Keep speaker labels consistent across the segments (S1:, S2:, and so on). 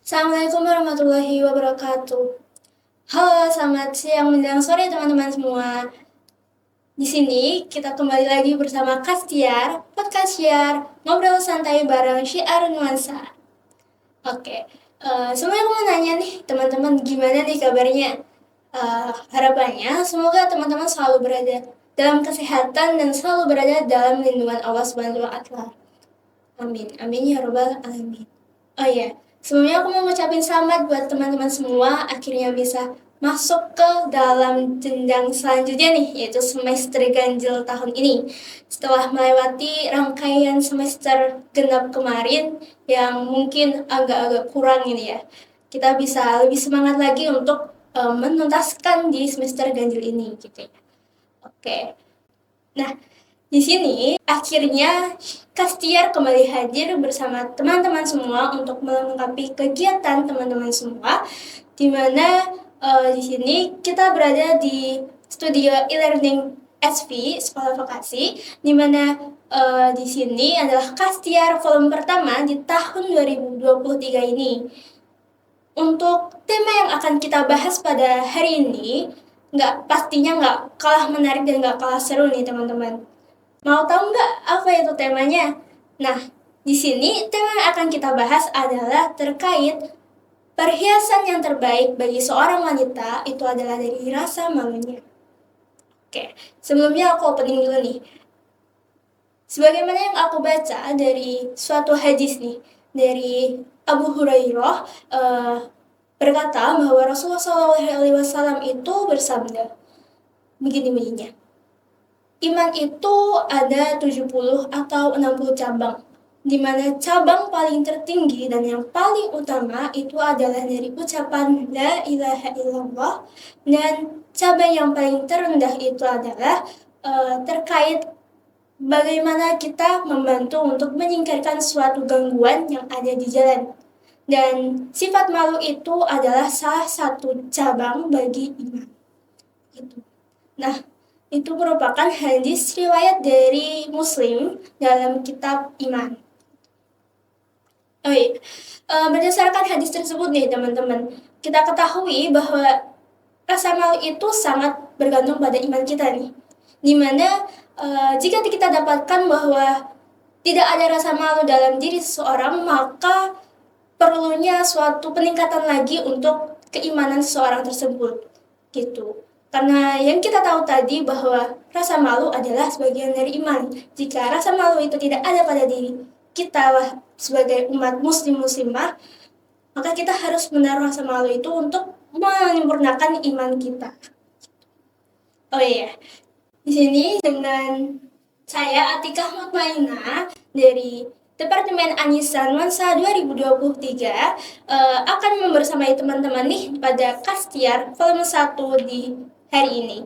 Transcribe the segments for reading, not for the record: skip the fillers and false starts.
S1: Assalamualaikum warahmatullahi wabarakatuh. Halo, selamat siang menjelang sore teman-teman semua. Di sini kita kembali lagi bersama Kastiar, podcast Syiar, ngobrol santai bareng Syiar Nuansa. Oke, semuanya aku mau nanya nih teman-teman, gimana nih kabarnya? Harapannya semoga teman-teman selalu berada dalam kesehatan dan selalu berada dalam lindungan Allah Subhanahu wa Ta'ala. Amin, amin ya robbal alamin. Oh iya, sebelumnya aku mau ngucapin selamat buat teman-teman semua akhirnya bisa masuk ke dalam jenjang selanjutnya nih, yaitu semester ganjil tahun ini. Setelah melewati rangkaian semester genap kemarin yang mungkin agak-agak kurang ini ya, kita bisa lebih semangat lagi untuk menuntaskan di semester ganjil ini gitu ya. Oke. Nah, di sini akhirnya Kastiar kembali hadir bersama teman-teman semua untuk melengkapi kegiatan teman-teman semua, di mana di sini kita berada di studio e-learning SV Sekolah Vokasi, di mana di sini adalah Kastiar volume pertama di tahun 2023 ini. Untuk tema yang akan kita bahas pada hari ini, pastinya nggak kalah menarik dan nggak kalah seru nih teman-teman. Mau tahu nggak apa itu temanya? Nah, di sini tema yang akan kita bahas adalah terkait perhiasan yang terbaik bagi seorang wanita itu adalah dari rasa malunya. Oke, sebelumnya aku opening dulu nih. Sebagaimana yang aku baca dari suatu hadis nih, dari Abu Hurairah berkata bahwa Rasulullah SAW itu bersabda, begini bunyinya. Iman itu ada 70 atau 60 cabang, di mana cabang paling tertinggi dan yang paling utama itu adalah dari ucapan La ilaha illallah, dan cabang yang paling terendah itu adalah terkait bagaimana kita membantu untuk menyingkirkan suatu gangguan yang ada di jalan. Dan sifat malu itu adalah salah satu cabang bagi iman. Gitu. Nah, itu merupakan hadis riwayat dari Muslim dalam kitab Iman. Oh iya, berdasarkan hadis tersebut nih teman-teman, kita ketahui bahwa rasa malu itu sangat bergantung pada iman kita nih. Dimana jika kita dapatkan bahwa tidak ada rasa malu dalam diri seseorang, maka perlunya suatu peningkatan lagi untuk keimanan seseorang tersebut. Gitu. Karena yang kita tahu tadi bahwa rasa malu adalah sebagian dari iman. Jika rasa malu itu tidak ada pada diri kita sebagai umat muslim-muslimah, maka kita harus menaruh rasa malu itu untuk menyempurnakan iman kita. Oh iya, di sini dengan saya Atikah Mutmainah dari Departemen Anissa Nuansa 2023 akan membersamai teman-teman nih pada Kastiar volume 1 di hari ini.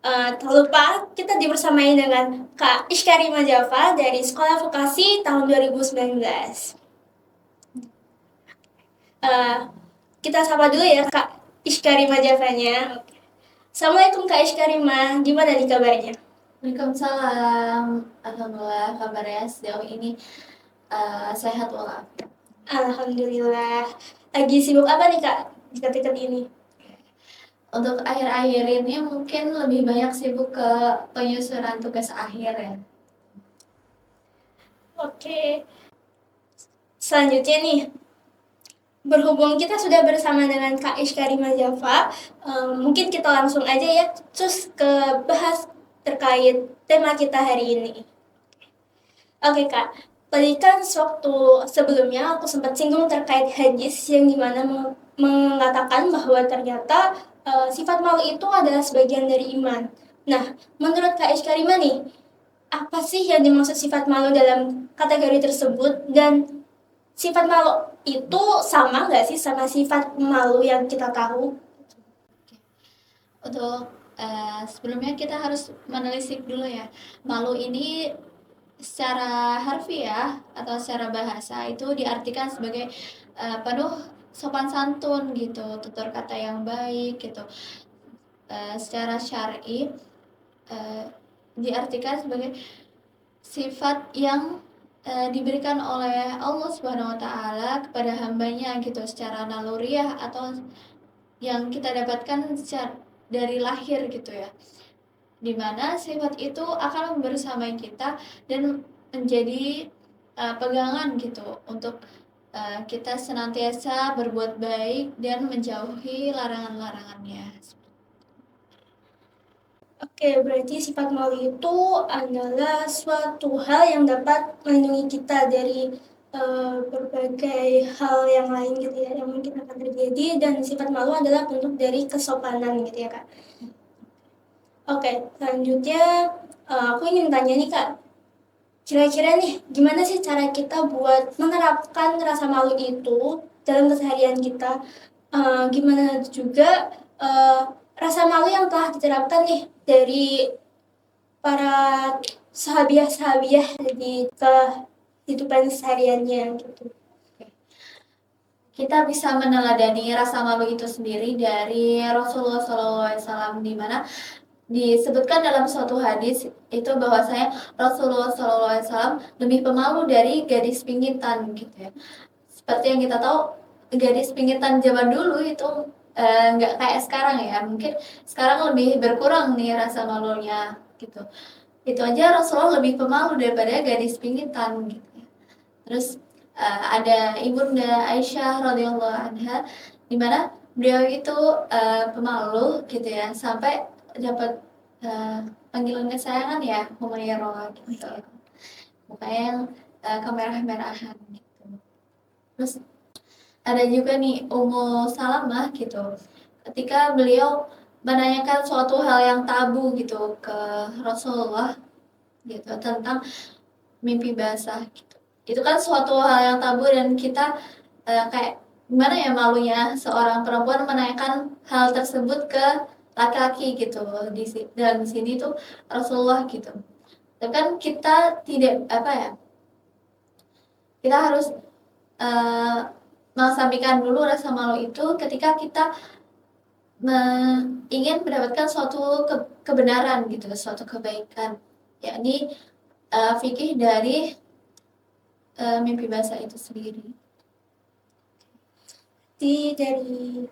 S1: Tak lupa kita dibersamai dengan Kak Ishkarima Java dari Sekolah Vokasi tahun 2019. Kita sapa dulu ya Kak Ishkarima Javanya. Assalamualaikum Kak Ishkarima, gimana nih kabarnya?
S2: Waalaikumsalam. Alhamdulillah kabarnya sejauh ini sehat walafiat.
S1: Alhamdulillah. Lagi sibuk apa nih Kak dekat-dekat ini?
S2: Untuk akhir-akhir ini mungkin lebih banyak sibuk ke penyusunan tugas akhir ya.
S1: Oke. Selanjutnya nih, berhubung kita sudah bersama dengan Kak Ishkarima Java, mungkin kita langsung aja ya terus ke bahas terkait tema kita hari ini. Oke Kak, tadi kan waktu sebelumnya aku sempat singgung terkait hadis yang dimana mengatakan bahwa ternyata sifat malu itu adalah sebagian dari iman. Nah, menurut Kak Ishkarima nih, apa sih yang dimaksud sifat malu dalam kategori tersebut, dan sifat malu itu sama nggak sih sama sifat malu yang kita tahu?
S2: Untuk sebelumnya kita harus menelisik dulu ya. Malu ini secara harfiah atau secara bahasa itu diartikan sebagai penuh sopan santun gitu, tutur kata yang baik gitu. Secara syar'i diartikan sebagai sifat yang diberikan oleh Allah Subhanahu wa taala kepada hambanya gitu secara naluriah atau yang kita dapatkan dari lahir gitu ya. Dimana sifat itu akan membersamai kita dan menjadi pegangan gitu untuk kita senantiasa berbuat baik dan menjauhi larangan-larangannya.
S1: Oke, berarti sifat malu itu adalah suatu hal yang dapat melindungi kita dari berbagai hal yang lain gitu ya, yang mungkin akan terjadi, dan sifat malu adalah bentuk dari kesopanan gitu ya Kak. Oke, selanjutnya aku ingin tanya nih Kak, kira-kira nih gimana sih cara kita buat menerapkan rasa malu itu dalam keseharian kita? Gimana juga rasa malu yang telah diterapkan nih dari para sahabiah-sahabiah di kehidupan sehariannya gitu.
S2: Kita bisa meneladani rasa malu itu sendiri dari Rasulullah SAW, di mana disebutkan dalam suatu hadis itu bahwasanya Rasulullah SAW lebih pemalu dari gadis pinggitan gitu ya. Seperti yang kita tahu, gadis pinggitan zaman dulu itu nggak kayak sekarang ya. Mungkin sekarang lebih berkurang nih rasa malunya gitu. Itu aja Rasulullah lebih pemalu daripada gadis pinggitan gitu ya. Terus ada ibunda Aisyah radhiyallahu anha, di mana beliau itu pemalu gitu ya, sampai dapat panggilan kesayangan ya Humairah gitu, mukanya yang kemerah-merahan gitu. Terus ada juga nih Ummu Salamah gitu, ketika beliau menanyakan suatu hal yang tabu gitu ke Rasulullah gitu tentang mimpi basah gitu. Itu kan suatu hal yang tabu dan kita kayak gimana ya malunya seorang perempuan menanyakan hal tersebut ke laki-laki gitu. Dan di sini tuh Rasulullah gitu. Tapi kan kita tidak apa ya? Kita harus mengesampingkan dulu rasa malu itu ketika kita ingin mendapatkan suatu kebenaran gitu, suatu kebaikan, yakni fikih dari mimpi basah itu sendiri.
S1: Jadi dari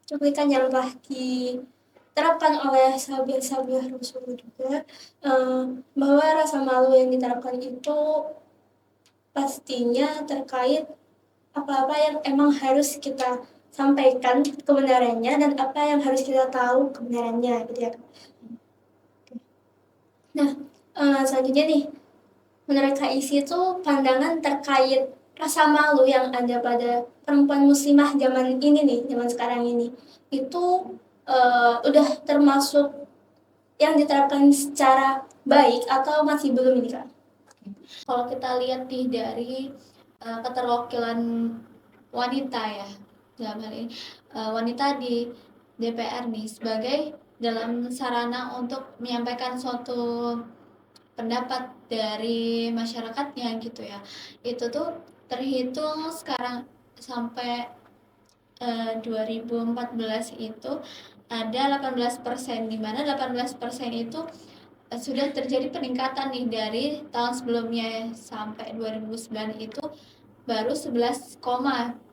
S1: cuplikan yang telah diterapkan oleh sahabat-sahabat Rasulullah juga, bahwa rasa malu yang diterapkan itu pastinya terkait apa-apa yang emang harus kita sampaikan kebenarannya dan apa yang harus kita tahu kebenarannya gitu ya. Nah, selanjutnya nih, menurut Kak Isi itu pandangan terkait rasa malu yang ada pada perempuan muslimah zaman ini nih, zaman sekarang ini, itu udah termasuk yang diterapkan secara baik atau masih belum ini Kak?
S2: Kalau kita lihat nih dari keterwakilan wanita ya, dalam hal ini wanita di DPR nih sebagai dalam sarana untuk menyampaikan suatu pendapat dari masyarakatnya gitu ya, itu tuh terhitung sekarang sampai 2014 itu ada 18%, di mana 18% itu sudah terjadi peningkatan nih dari tahun sebelumnya. Sampai 2009 itu baru 11,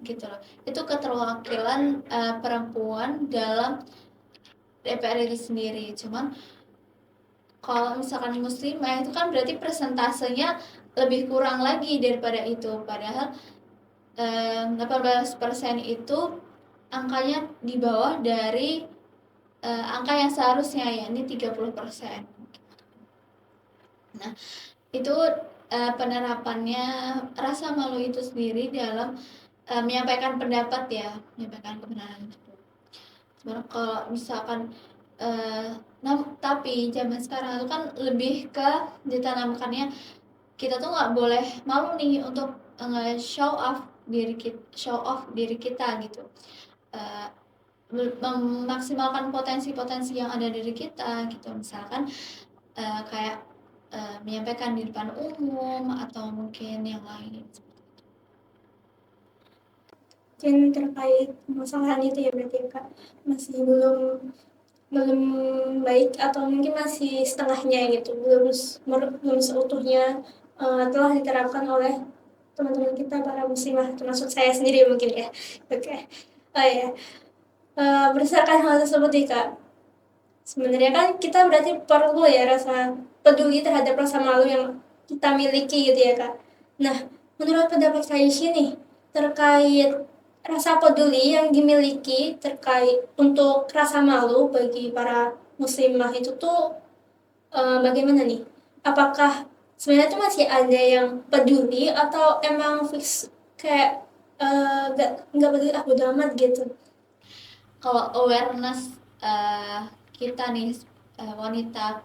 S2: gitu loh. Itu keterwakilan perempuan dalam DPR itu sendiri. Cuman kalau misalkan muslimah itu kan berarti persentasenya lebih kurang lagi daripada itu. Padahal 18% itu angkanya di bawah dari angka yang seharusnya, yakni 30%. Nah, itu penerapannya rasa malu itu sendiri dalam menyampaikan pendapat ya, menyampaikan kebenaran itu. Sebenarnya kalau misalkan tapi zaman sekarang itu kan lebih ke ditanamkannya kita tuh nggak boleh malu nih untuk show off diri kita gitu, memaksimalkan potensi-potensi yang ada dari kita gitu. Misalkan kayak menyampaikan di depan umum atau mungkin yang lain.
S1: Dan terkait permasalahan itu ya berarti Kak, masih belum baik atau mungkin masih setengahnya gitu, belum seutuhnya telah diterapkan oleh teman-teman kita para muslimah, termasuk saya sendiri mungkin ya. Oke. Oh ya. Berdasarkan hal tersebut nih Kak, sebenarnya kan kita berarti perlu ya rasa peduli terhadap rasa malu yang kita miliki gitu ya Kak. Nah, menurut pendapat saya nih terkait rasa peduli yang dimiliki terkait untuk rasa malu bagi para muslimah itu tuh bagaimana nih? Apakah sebenarnya tuh masih ada yang peduli atau emang fix kayak nggak peduli ah bodo amat gitu?
S2: Kalau awareness kita nih wanita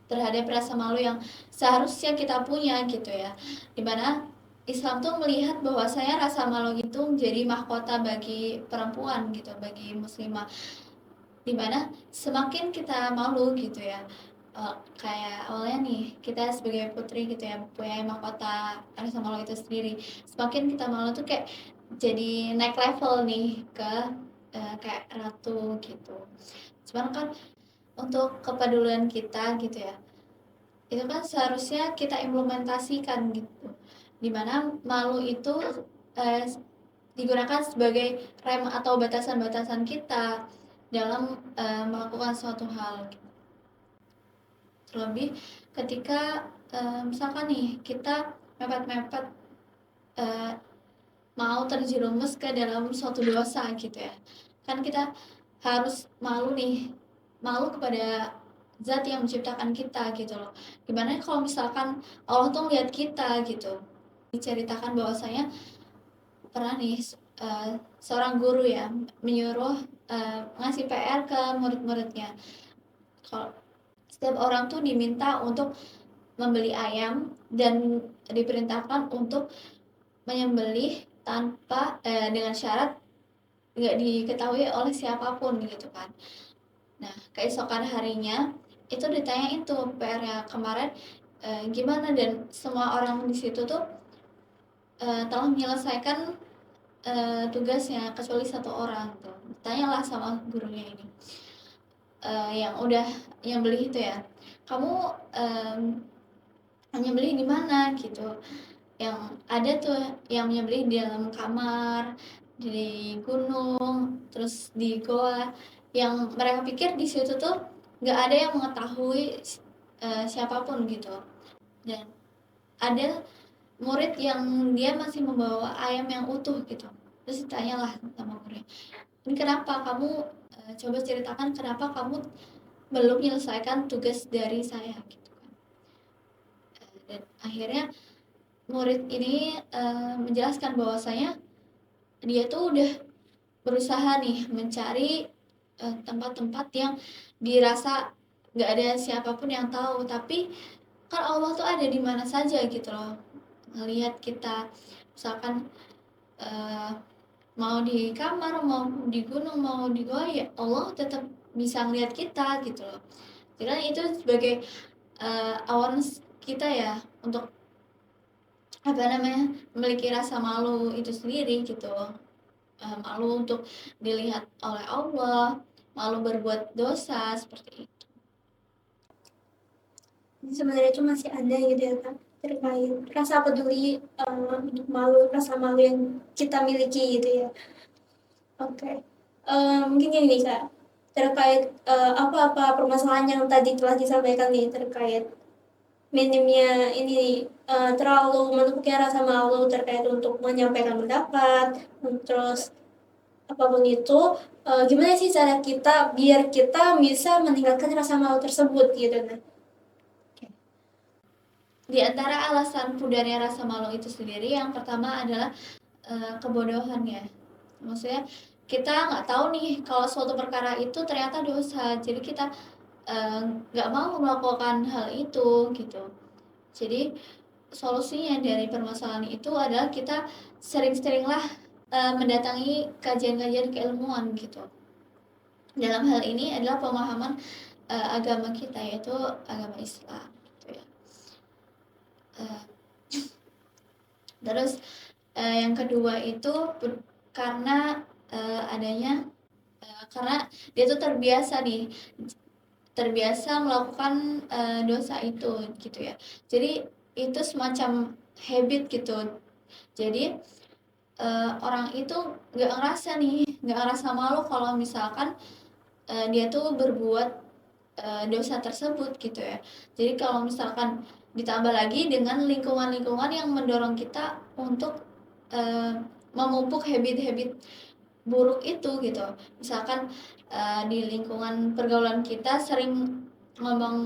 S2: terhadap rasa malu yang seharusnya kita punya gitu ya, dimana Islam tuh melihat bahwasanya rasa malu itu menjadi mahkota bagi perempuan gitu, bagi muslimah, dimana semakin kita malu gitu ya, kayak awalnya nih kita sebagai putri gitu ya punya mahkota rasa malu itu sendiri, semakin kita malu tuh kayak jadi naik level nih ke kayak ratu gitu. Cuman kan untuk kepedulian kita gitu ya, itu kan seharusnya kita implementasikan gitu, dimana malu itu eh, digunakan sebagai rem atau batasan-batasan kita dalam melakukan suatu hal. Terlebih ketika misalkan nih kita mepet-mepet mau terjerumus ke dalam suatu dosa gitu ya, kan kita harus malu nih, malu kepada zat yang menciptakan kita gitu loh. Gimana kalau misalkan Allah tuh ngeliat kita gitu. Diceritakan bahwasanya pernah nih seorang guru ya menyuruh ngasih PR ke murid-muridnya, kalau setiap orang tuh diminta untuk membeli ayam dan diperintahkan untuk menyembelih tanpa dengan syarat nggak diketahui oleh siapapun gitu kan. Nah, keesokan harinya itu ditanyain tuh PR-nya kemarin gimana, dan semua orang di situ tuh telah menyelesaikan tugasnya kecuali satu orang tuh. Tanyalah sama gurunya ini yang udah yang beli itu ya, kamu nyembelih di mana gitu. Yang ada tuh yang menyembelih di dalam kamar, di gunung, terus di goa, yang mereka pikir di situ tuh nggak ada yang mengetahui siapapun gitu. Dan ada murid yang dia masih membawa ayam yang utuh gitu, terus ditanyalah sama murid, ini kenapa kamu coba ceritakan kenapa kamu belum menyelesaikan tugas dari saya gitu kan. Dan akhirnya murid ini menjelaskan bahwasanya dia tuh udah berusaha nih mencari tempat-tempat yang dirasa nggak ada siapapun yang tahu, tapi kan Allah tuh ada di mana saja gitu loh, ngelihat kita misalkan uh, mau di kamar, mau di gunung, mau di goa, ya Allah tetap bisa ngelihat kita gitu loh. Jadi itu sebagai awareness kita ya untuk apa namanya, memiliki rasa malu itu sendiri gitu. Malu untuk dilihat oleh Allah, malu berbuat dosa seperti itu.
S1: Jadi sebenarnya itu masih ada gitu ya Kak terkait rasa peduli untuk malu, rasa malu yang kita miliki gitu ya. Oke. Mungkin gini nih Kak, terkait apa-apa permasalahan yang tadi telah disampaikan nih terkait minimnya ini terlalu menumpuknya rasa malu terkait untuk menyampaikan pendapat, terus apapun itu, gimana sih cara kita biar kita bisa meninggalkan rasa malu tersebut gitu nah.
S2: Di antara alasan pudarnya rasa malu itu sendiri, yang pertama adalah kebodohan ya. Maksudnya kita nggak tahu nih kalau suatu perkara itu ternyata dosa, jadi kita nggak mau melakukan hal itu gitu. Jadi solusinya dari permasalahan itu adalah kita sering-seringlah mendatangi kajian-kajian keilmuan gitu. Dalam hal ini adalah pemahaman agama kita, yaitu agama Islam gitu ya. Terus yang kedua itu karena adanya karena dia tuh terbiasa melakukan dosa itu gitu ya. Jadi itu semacam habit gitu. Jadi orang itu nggak ngerasa malu kalau misalkan dia tuh berbuat dosa tersebut gitu ya. Jadi kalau misalkan ditambah lagi dengan lingkungan-lingkungan yang mendorong kita untuk memupuk habit-habit buruk itu gitu. Misalkan di lingkungan pergaulan kita sering ngomong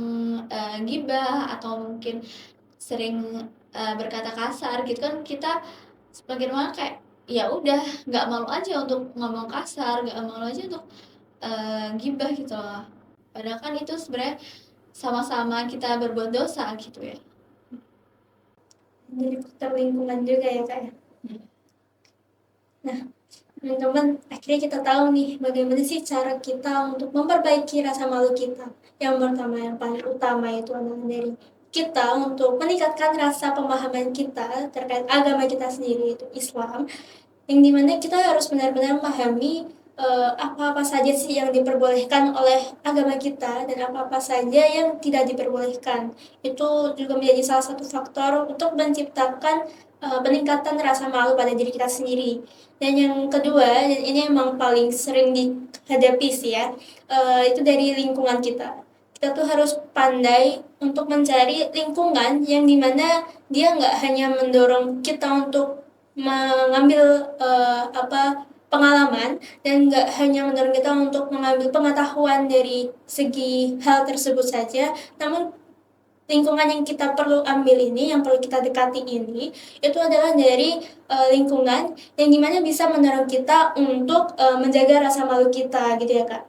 S2: gibah atau mungkin sering berkata kasar gitu kan, kita semakin lama kayak ya udah nggak malu aja untuk ngomong kasar, nggak malu aja untuk gibah gitu loh. Padahal kan itu sebenarnya sama-sama kita berbuat dosa gitu ya.
S1: Jadi faktor lingkungan juga ya kak ya. Nah teman-teman, akhirnya kita tahu nih bagaimana sih cara kita untuk memperbaiki rasa malu kita. Yang pertama, yang paling utama itu adalah dari kita untuk meningkatkan rasa pemahaman kita terkait agama kita sendiri, itu Islam, yang dimana kita harus benar-benar memahami apa-apa saja sih yang diperbolehkan oleh agama kita dan apa-apa saja yang tidak diperbolehkan. Itu juga menjadi salah satu faktor untuk menciptakan peningkatan rasa malu pada diri kita sendiri. Dan yang kedua, dan ini emang paling sering dihadapi sih ya, itu dari lingkungan kita. Kita tuh harus pandai untuk mencari lingkungan yang dimana dia nggak hanya mendorong kita untuk mengambil pengalaman dan nggak hanya mendorong kita untuk mengambil pengetahuan dari segi hal tersebut saja, namun lingkungan yang kita perlu ambil ini, yang perlu kita dekati ini, itu adalah dari lingkungan yang dimana bisa mendorong kita untuk menjaga rasa malu kita, gitu ya kak.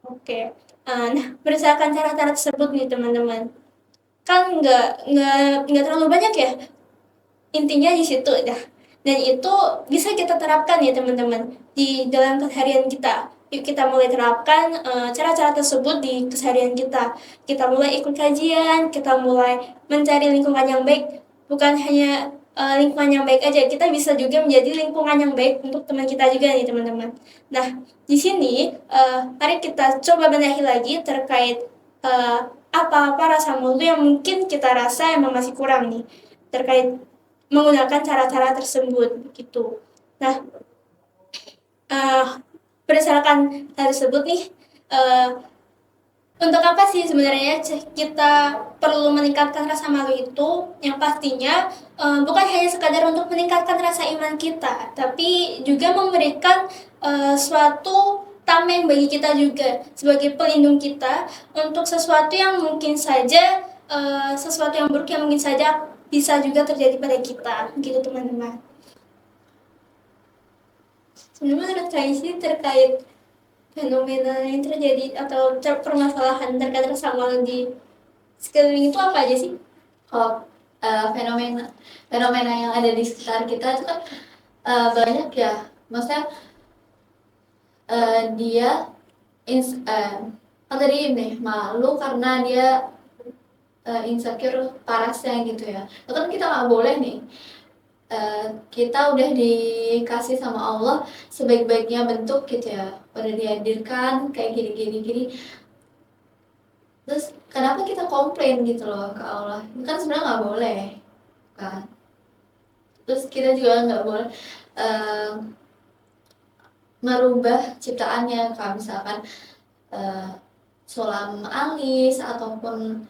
S1: Oke, nah berdasarkan cara-cara tersebut nih teman-teman, kan nggak terlalu banyak ya, intinya di situ dah. Dan itu bisa kita terapkan ya teman-teman di dalam keseharian kita. Yuk kita mulai terapkan cara-cara tersebut di keseharian kita. Kita mulai ikut kajian, kita mulai mencari lingkungan yang baik. Bukan hanya lingkungan yang baik aja, kita bisa juga menjadi lingkungan yang baik untuk teman kita juga nih teman-teman. Nah, di sini mari kita coba benahi lagi terkait apa-apa rasa malu yang mungkin kita rasa emang masih kurang nih terkait menggunakan cara-cara tersebut gitu. Nah, berdasarkan hal tersebut nih, untuk apa sih sebenarnya kita perlu meningkatkan rasa malu itu? Yang pastinya bukan hanya sekadar untuk meningkatkan rasa iman kita, tapi juga memberikan suatu tameng bagi kita juga sebagai pelindung kita untuk sesuatu yang mungkin saja sesuatu yang buruk yang mungkin saja bisa juga terjadi pada kita, gitu teman-teman. Sebenarnya menurut saya sih terkait fenomena yang terjadi atau permasalahan terkait rasa malu di sekeliling itu apa aja sih?
S2: Kalau fenomena yang ada di sekitar kita itu kan banyak ya, maksudnya dia kan tadi nih malu karena dia insecure parasnya gitu ya. Itu kan kita nggak boleh nih. Kita udah dikasih sama Allah sebaik-baiknya bentuk gitu ya, udah dihadirkan kayak gini. Terus kenapa kita komplain gitu loh ke Allah? Itu kan sebenarnya nggak boleh kan. Terus kita juga nggak boleh merubah ciptaannya, kayak misalkan sulam alis ataupun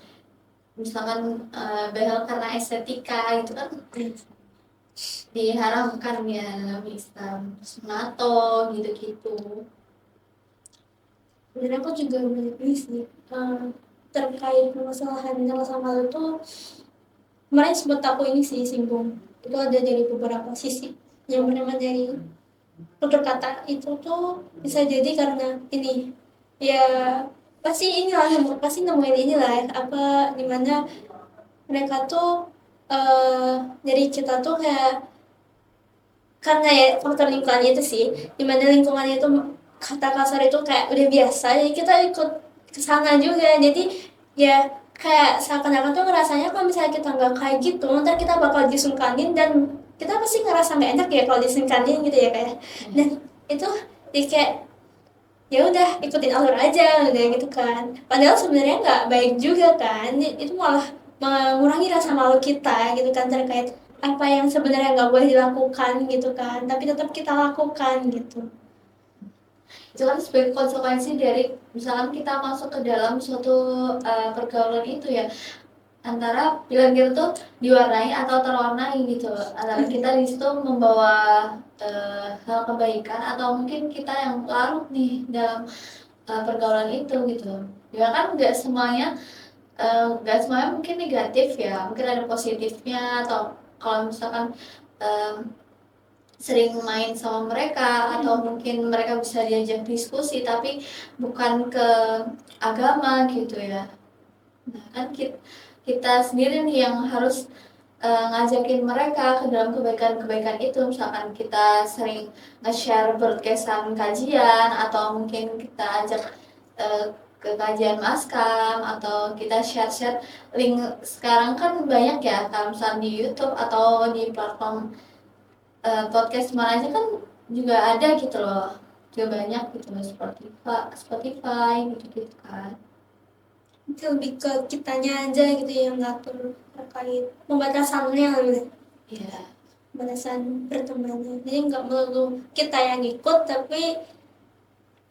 S2: misalkan behel karena estetika gitu kan diharamkan ya dalam Islam, sunato gitu-gitu.
S1: Sebenarnya aku juga banyak sih terkait permasalahan rasa malu tuh. Kemarin sempat aku ini sih singgung, itu ada dari beberapa sisi. Yang pertama dari tutur kata itu tuh bisa jadi karena ini ya pasti nemuin inilah apa dimana mereka tuh dari kita tuh kayak karena ya faktor lingkungan itu sih, dimana lingkungannya itu kata kasar itu kayak udah biasa, jadi kita ikut kesana juga. Jadi ya kayak seakan-akan tuh ngerasanya kalau misalnya kita nggak kayak gitu, ntar kita bakal disungkanin dan kita pasti ngerasa nggak enak ya kalau disungkanin gitu ya kayak. Dan itu kayak ya udah ikutin alur aja udah gitu kan. Padahal sebenarnya nggak baik juga kan, itu malah mengurangi rasa malu kita gitu kan, terkait apa yang sebenarnya nggak boleh dilakukan gitu kan, tapi tetap kita lakukan gitu.
S2: Itu kan sebagai konsekuensi dari misalkan kita masuk ke dalam suatu pergaulan itu ya, antara pilihan kita tuh diwarnai atau terwarnai gitu, antara kita di situ membawa hal kebaikan atau mungkin kita yang larut nih dalam pergaulan itu gitu. Ya kan nggak semuanya mungkin negatif ya, mungkin ada positifnya, atau kalau misalkan eh, sering main sama mereka atau mungkin mereka bisa diajak diskusi tapi bukan ke agama gitu ya. Nah kan kita sendiri nih yang harus ngajakin mereka ke dalam kebaikan-kebaikan itu. Misalkan kita sering nge-share broadcastan kajian atau mungkin kita ajak uh, ke kajian maskam, atau kita share-share link. Sekarang kan banyak ya, kalau misalnya di YouTube atau di platform podcast mana aja kan juga ada gitu loh, juga banyak gitu loh, Spotify gitu-gitu kan.
S1: Itu lebih ke kitanya aja gitu yang ngatur terkait pembatasannya gitu.
S2: Iya.
S1: Batasan pertemanan, jadi nggak melulu kita yang ikut, tapi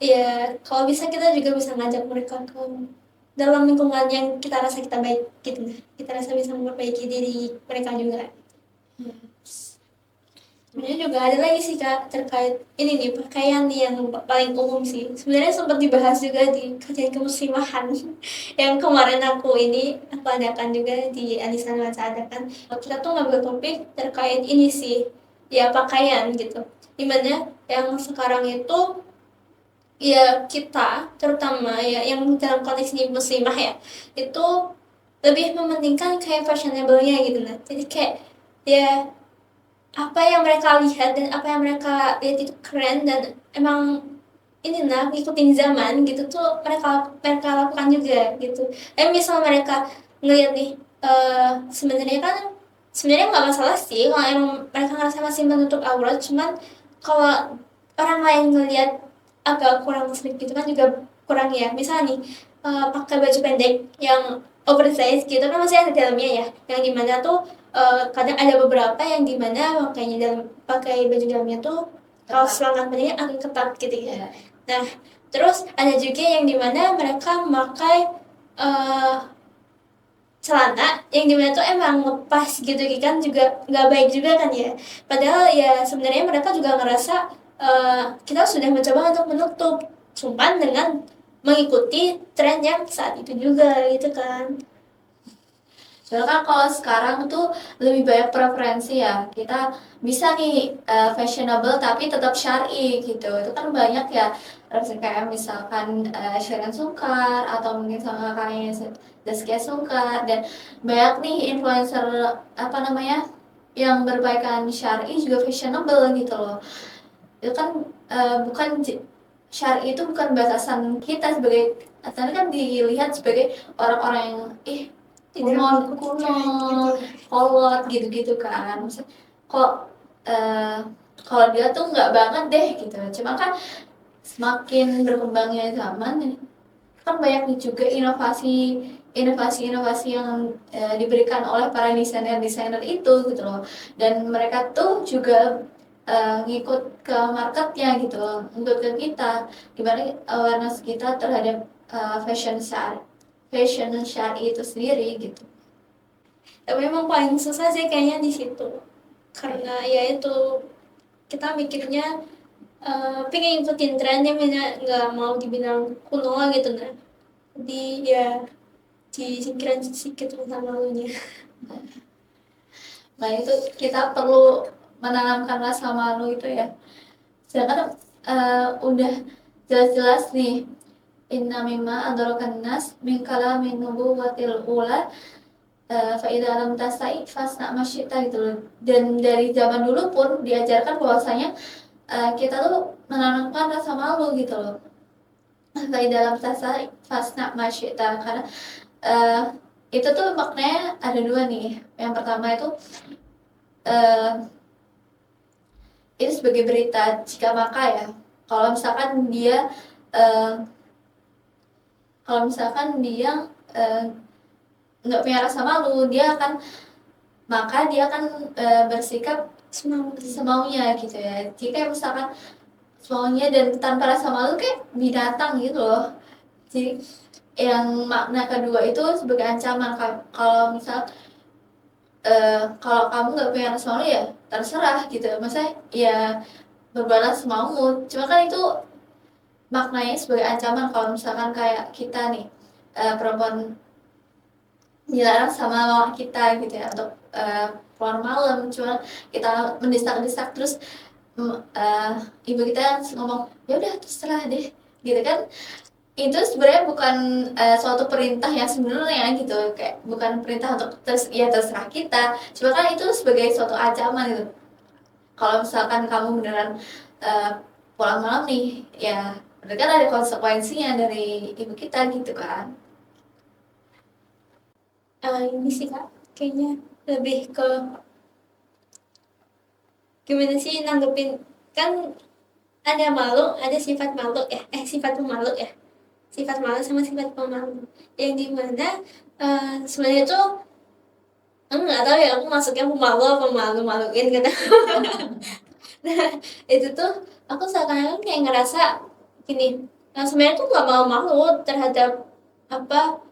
S1: ya kalau bisa kita juga bisa ngajak mereka ke dalam lingkungan yang kita rasa kita baik gitu, kita rasa bisa memperbaiki diri mereka juga. Sebenarnya juga ada lagi sih Kak, terkait ini nih, pakaian nih yang paling umum sih. Sebenarnya sempat dibahas juga di kajian kemuslimahan yang kemarin aku adakan juga di Anisan Masa Adakan. Kita tuh ngambil topik terkait ini sih, ya pakaian gitu. Dimana yang sekarang itu ya kita, terutama ya yang dalam konteks ini muslimah ya, itu lebih mementingkan kayak fashionable-nya gitu. Nah, jadi kayak ya apa yang mereka lihat dan apa yang mereka lihat itu keren dan emang ini ngikutin zaman gitu tuh mereka mereka lakukan juga gitu. Misal mereka ngeliat nih, sebenarnya kan sebenarnya nggak masalah sih kalau emang mereka ngerasa masih menutup aurat, cuman kalau orang lain ngeliat agak kurang muslim gitu kan juga kurang ya. Misalnya nih, pakai baju pendek yang oversize gitu kan masih ada dalamnya ya, yang dimana tuh kadang ada beberapa yang dimana makanya dalam pakai baju dalamnya tuh kalau selangkah pendeknya agak ketat gitu ya. Nah terus ada juga yang dimana mereka memakai celana yang dimana tuh emang lepas gitu kan, juga nggak baik juga kan ya. Padahal ya sebenarnya mereka juga ngerasa kita sudah mencoba untuk menutup, cuman dengan mengikuti tren yang saat itu juga gitu kan.
S2: Soalnya kan kalau sekarang tuh lebih banyak preferensi ya. Kita bisa nih fashionable tapi tetap syar'i gitu. Itu kan banyak ya. Kayak misalkan Sharon Sungkar atau mungkin sama kayak Zaskia Sungkar, dan banyak nih influencer apa namanya yang berpakaian syar'i juga fashionable gitu loh. Itu kan bukan syar'i itu bukan batasan kita sebagai, tapi kan dilihat sebagai orang-orang yang kuno kolot gitu-gitu kan. Maksudnya kok kalau dia tuh nggak banget deh gitu. Cuma kan semakin berkembangnya zaman kan banyak nih juga inovasi yang diberikan oleh para desainer itu gitu loh, dan mereka tuh juga ngikut ke marketnya gitu loh, untuk ke kita gimana awareness kita terhadap fashion syari itu sendiri gitu.
S1: Tapi memang paling susah sih kayaknya di situ, karena ya itu kita mikirnya pengen ikutin tren yang nggak mau dibilang kuno gitu nah, jadi ya disingkiran sedikit rasa malunya.
S2: Nah itu kita perlu menanamkan rasa malu itu ya. Sedangkan udah jelas-jelas nih, inna mimma adrakan nas min kalamin nubuwatil ula faida alam tasai fasna masyita gitu loh. Dan dari zaman dulu pun diajarkan bahwasanya kita tuh menanamkan rasa malu gitu loh. Faida alam tasai fasna masyita, karena itu tuh maknanya ada dua nih. Yang pertama uh, itu sebagai berita jika maka ya, kalau misalkan dia uh, kalau misalkan dia uh, nggak punya rasa malu, dia akan bersikap semaunya gitu ya. Jika misalkan semaunya dan tanpa rasa malu kayak binatang gitu loh. Jadi yang makna kedua itu sebagai ancaman, kalau misal kalau kamu nggak punya rasa malu ya terserah gitu, maksudnya ya berbalas semaumu. Cuma kan itu maknanya sebagai ancaman kalau misalkan kayak kita nih, perempuan dilarang sama mama kita gitu ya untuk keluar malam, cuma kita mendesak-desak terus ibu kita ngomong ya udah terserah deh gitu kan. Itu sebenarnya bukan suatu perintah yang sebenarnya gitu, kayak bukan perintah untuk terserah kita, cuma kan itu sebagai suatu ancaman gitu. Kalau misalkan kamu beneran uh, pulang malam nih, ya berarti kan ada konsekuensinya dari ibu kita gitu kan.
S1: Ini sih Kak, kayaknya lebih ke gimana sih nanggepin, kan ada malu, ada sifat malu ya, sifat pemalu ya, sifat malu sama sifat pemalu, yang dimana sebenarnya tuh nggak tahu ya aku masuknya pemalu apa malu-maluin gitu. Nah itu tuh aku seakan-akan kayak ngerasa gini, sebenarnya tuh nggak mau malu terhadap apa,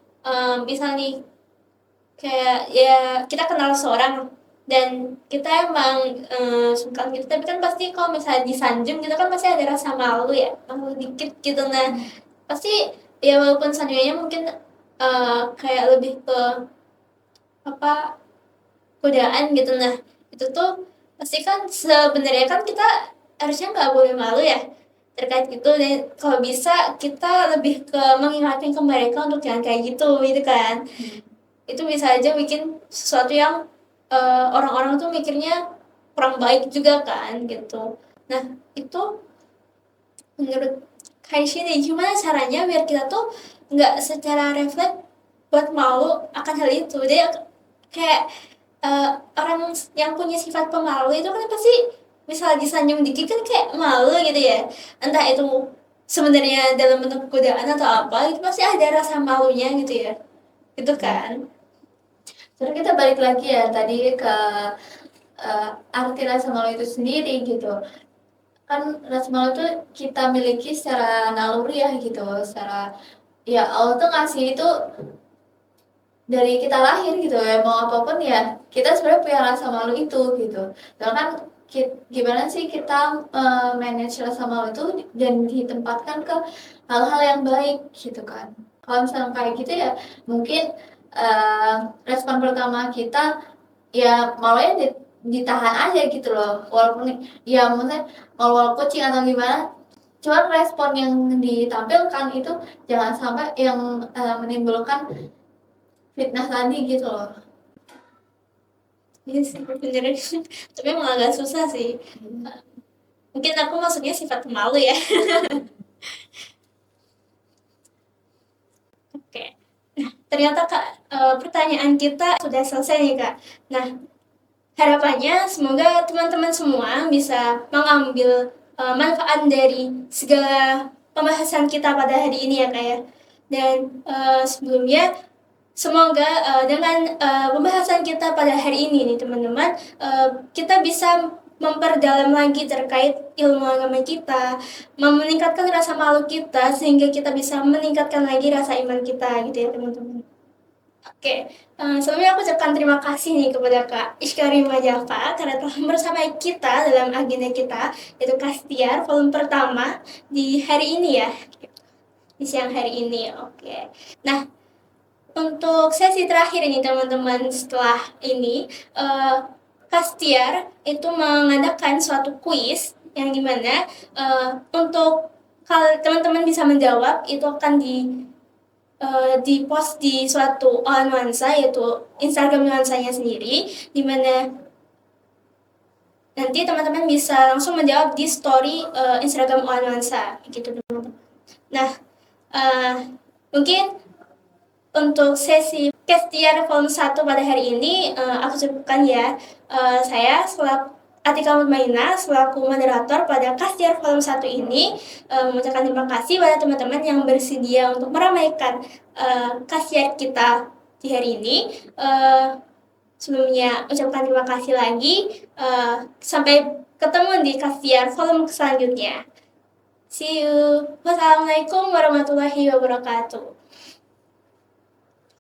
S1: misal nih kayak ya kita kenal seorang dan kita emang suka gitu, tapi kan pasti kalau misalnya disanjung gitu kan pasti ada rasa malu ya, malu dikit gitu. Nah pasti ya walaupun sanjungnya mungkin kayak lebih ke apa, godaan gitu. Nah itu tuh pasti kan sebenarnya kan kita harusnya nggak boleh malu ya terkait gitu, dan kalau bisa kita lebih ke mengingatkan ke mereka untuk jangan kayak gitu kan. Itu bisa aja bikin sesuatu yang orang-orang tuh mikirnya kurang baik juga kan gitu. Nah itu menurut Kaishi nih gimana caranya biar kita tuh nggak secara refleks buat malu akan hal itu. Jadi kayak orang yang punya sifat pemalu itu kan pasti misal disanjung dikit kan kayak malu gitu ya, entah itu sebenarnya dalam bentuk godaan atau apa, itu pasti ada rasa malunya gitu ya, gitu kan.
S2: Terus kita balik lagi ya tadi ke arti rasa malu itu sendiri gitu. Kan rasa malu itu kita miliki secara naluri ya gitu, secara ya Allah tuh ngasih itu dari kita lahir gitu ya, mau apapun ya kita sebenarnya punya rasa malu itu gitu. Dan kan gimana sih kita manage rasa malu itu dan ditempatkan ke hal-hal yang baik gitu kan. Kalau misalnya kayak gitu ya mungkin respon pertama kita ya malunya ditahan aja gitu loh, walaupun ya maksudnya malu kucing atau gimana, cuman respon yang ditampilkan itu jangan sampai yang menimbulkan fitnah tadi gitu loh.
S1: Iya sih bener. Tapi emang agak susah sih. Mungkin aku masuknya sifat pemalu ya. Oke. Nah, ternyata Kak, pertanyaan kita sudah selesai nih Kak. Nah, harapannya semoga teman-teman semua bisa mengambil manfaat dari segala pembahasan kita pada hari ini ya Kak ya. Dan sebelumnya semoga dengan pembahasan kita pada hari ini nih teman-teman, kita bisa memperdalam lagi terkait ilmu agama kita, meningkatkan rasa malu kita sehingga kita bisa meningkatkan lagi rasa iman kita gitu ya teman-teman. Oke, sebelumnya aku ucapkan terima kasih nih kepada Kak Iskari Majafa karena telah bersama kita dalam agenda kita yaitu Kastiar volume pertama di hari ini ya, di siang hari ini. Oke, nah untuk sesi terakhir ini teman-teman setelah ini Kastiar itu mengadakan suatu kuis yang dimana untuk kalau teman-teman bisa menjawab itu akan di post di suatu nuansa yaitu Instagram nuansanya sendiri, dimana nanti teman-teman bisa langsung menjawab di story Instagram nuansa gitu teman-teman. Nah mungkin untuk sesi Kastiar volume 1 pada hari ini aku cukupkan ya. Saya selaku Atika Mutmainah selaku moderator pada Kastiar volume 1 ini mengucapkan terima kasih pada teman-teman yang bersedia untuk meramaikan Kastiar kita di hari ini. Sebelumnya ucapkan terima kasih lagi. Sampai ketemu di Kastiar volume selanjutnya. See you. Wassalamualaikum warahmatullahi wabarakatuh.